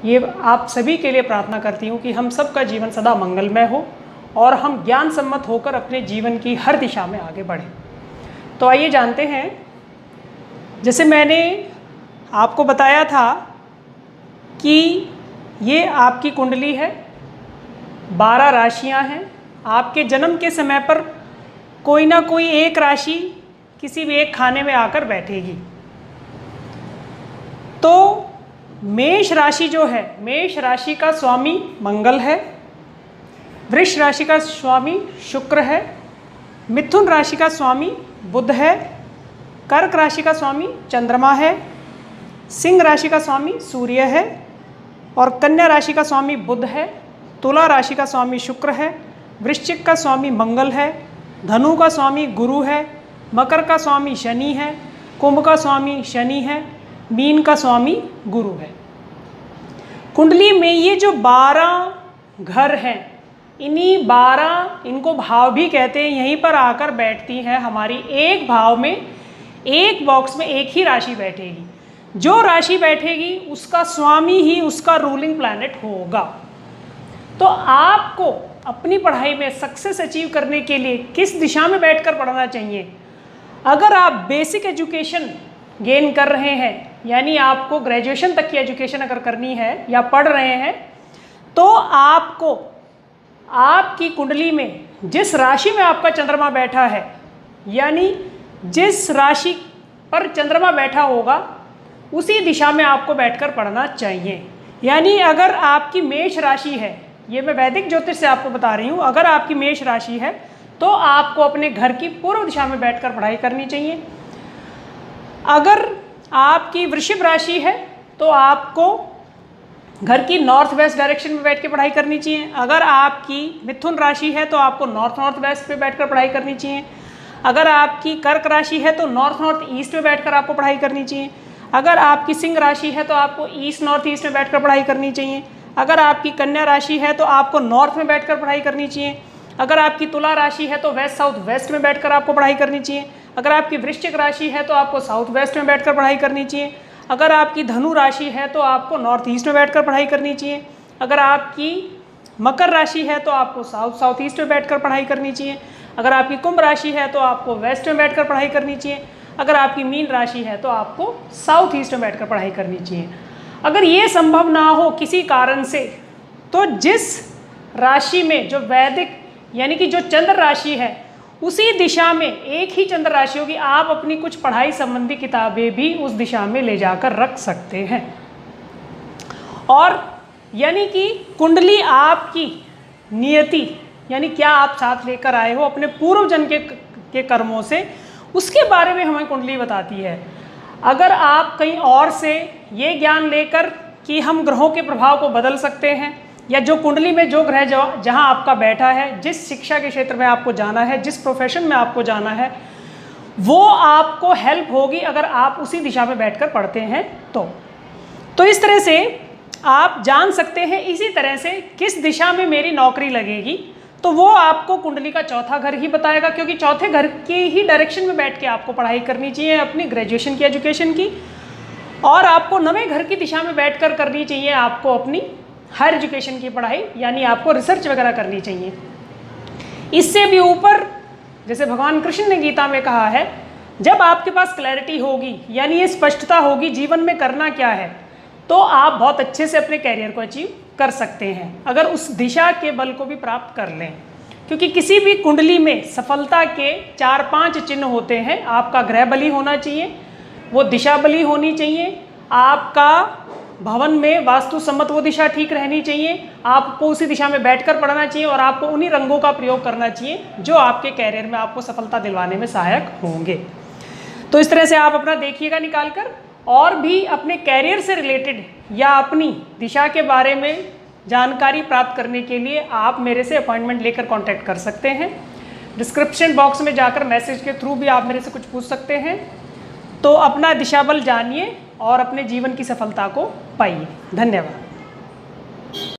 ये आप सभी के लिए प्रार्थना करती हूँ कि हम सबका जीवन सदा मंगलमय हो और हम ज्ञान सम्मत होकर अपने जीवन की हर दिशा में आगे बढ़ें। तो आइए जानते हैं, जैसे मैंने आपको बताया था कि ये आपकी कुंडली है, 12 राशियां हैं। आपके जन्म के समय पर कोई ना कोई एक राशि किसी भी एक खाने में आकर बैठेगी। तो मेष राशि जो है, मेष राशि का स्वामी मंगल है, वृष राशि का स्वामी शुक्र है, मिथुन राशि का स्वामी बुध है, कर्क राशि का स्वामी चंद्रमा है, सिंह राशि का स्वामी सूर्य है और कन्या राशि का स्वामी बुध है, तुला राशि का स्वामी शुक्र है, वृश्चिक का स्वामी मंगल है, धनु का स्वामी गुरु है, मकर का स्वामी शनि है, कुंभ का स्वामी शनि है, मीन का स्वामी गुरु है। कुंडली में ये जो 12 घर हैं, इन्हीं 12 इनको भाव भी कहते हैं, यहीं पर आकर बैठती हैं हमारी एक भाव में, एक बॉक्स में एक ही राशि बैठेगी। जो राशि बैठेगी उसका स्वामी ही उसका रूलिंग प्लैनेट होगा। तो आपको अपनी पढ़ाई में सक्सेस अचीव करने के लिए किस दिशा में बैठकर पढ़ना चाहिए? अगर आप बेसिक एजुकेशन गेन कर रहे हैं, यानी आपको ग्रेजुएशन तक की एजुकेशन अगर करनी है या पढ़ रहे हैं, तो आपको आपकी कुंडली में जिस राशि में आपका चंद्रमा बैठा है, यानी जिस राशि पर चंद्रमा बैठा होगा उसी दिशा में आपको बैठकर पढ़ना चाहिए। यानी अगर आपकी मेष राशि है, ये मैं वैदिक ज्योतिष से आपको बता रही हूँ, अगर आपकी मेष राशि है तो आपको अपने घर की पूर्व दिशा में बैठकर पढ़ाई करनी चाहिए। अगर आपकी वृषभ राशि है तो आपको घर की नॉर्थ वेस्ट डायरेक्शन में बैठ के पढ़ाई करनी चाहिए। अगर आपकी मिथुन राशि है तो आपको नॉर्थ वेस्ट पे बैठकर पढ़ाई करनी चाहिए। अगर आपकी कर्क राशि है तो नॉर्थ ईस्ट में बैठकर आपको पढ़ाई करनी चाहिए। अगर आपकी सिंह राशि है तो आपको नॉर्थ ईस्ट में बैठकर पढ़ाई करनी चाहिए। अगर आपकी कन्या राशि है तो आपको नॉर्थ में बैठकर पढ़ाई करनी चाहिए। अगर आपकी तुला राशि है तो वेस्ट साउथ वेस्ट में बैठकर आपको पढ़ाई करनी चाहिए। अगर आपकी वृश्चिक राशि है तो आपको साउथ वेस्ट में बैठकर पढ़ाई करनी चाहिए। अगर आपकी धनु राशि है तो आपको नॉर्थ ईस्ट में बैठकर पढ़ाई करनी चाहिए। अगर आपकी मकर राशि है तो आपको साउथ ईस्ट में बैठकर पढ़ाई करनी चाहिए। अगर आपकी कुंभ राशि है तो आपको वेस्ट में बैठकर पढ़ाई करनी चाहिए। अगर आपकी मीन राशि है तो आपको साउथ ईस्ट में बैठकर पढ़ाई करनी चाहिए। अगर ये संभव ना हो किसी कारण से, तो जिस राशि में जो वैदिक यानी कि जो चंद्र राशि है उसी दिशा में एक ही चंद्र राशि होगी, आप अपनी कुछ पढ़ाई संबंधी किताबें भी उस दिशा में ले जाकर रख सकते हैं। और यानी कि कुंडली आपकी नियति, यानी क्या आप साथ लेकर आए हो अपने पूर्व जन्म के कर्मों से, उसके बारे में हमें कुंडली बताती है। अगर आप कहीं और से ये ज्ञान लेकर कि हम ग्रहों के प्रभाव को बदल सकते हैं, या जो कुंडली में जो ग्रह जहां आपका बैठा है, जिस शिक्षा के क्षेत्र में आपको जाना है, जिस प्रोफेशन में आपको जाना है, वो आपको हेल्प होगी अगर आप उसी दिशा में बैठकर पढ़ते हैं तो इस तरह से आप जान सकते हैं। इसी तरह से किस दिशा में मेरी नौकरी लगेगी, तो वो आपको कुंडली का चौथा घर ही बताएगा, क्योंकि चौथे घर की ही डायरेक्शन में बैठ के आपको पढ़ाई करनी चाहिए अपनी ग्रेजुएशन की एजुकेशन की, और आपको 9वें घर की दिशा में बैठकर करनी चाहिए आपको अपनी हायर एजुकेशन की पढ़ाई, यानी आपको रिसर्च वगैरह करनी चाहिए। इससे भी ऊपर, जैसे भगवान कृष्ण ने गीता में कहा है, जब आपके पास क्लैरिटी होगी, यानी ये स्पष्टता होगी जीवन में करना क्या है, तो आप बहुत अच्छे से अपने कैरियर को अचीव कर सकते हैं, अगर उस दिशा के बल को भी प्राप्त कर लें। क्योंकि किसी भी कुंडली में सफलता के 4-5 चिन्ह होते हैं। आपका ग्रह बली होना चाहिए, वो दिशा बली होनी चाहिए, आपका भवन में वास्तु सम्मत वो दिशा ठीक रहनी चाहिए, आपको उसी दिशा में बैठकर पढ़ना चाहिए, और आपको उन्हीं रंगों का प्रयोग करना चाहिए जो आपके कैरियर में आपको सफलता दिलवाने में सहायक होंगे। तो इस तरह से आप अपना देखिएगा निकाल कर, और भी अपने कैरियर से रिलेटेड या अपनी दिशा के बारे में जानकारी प्राप्त करने के लिए आप मेरे से अपॉइंटमेंट लेकर कांटेक्ट कर सकते हैं। डिस्क्रिप्शन बॉक्स में जाकर मैसेज के थ्रू भी आप मेरे से कुछ पूछ सकते हैं। तो अपना दिशा बल जानिए और अपने जीवन की सफलता को पाइए। धन्यवाद।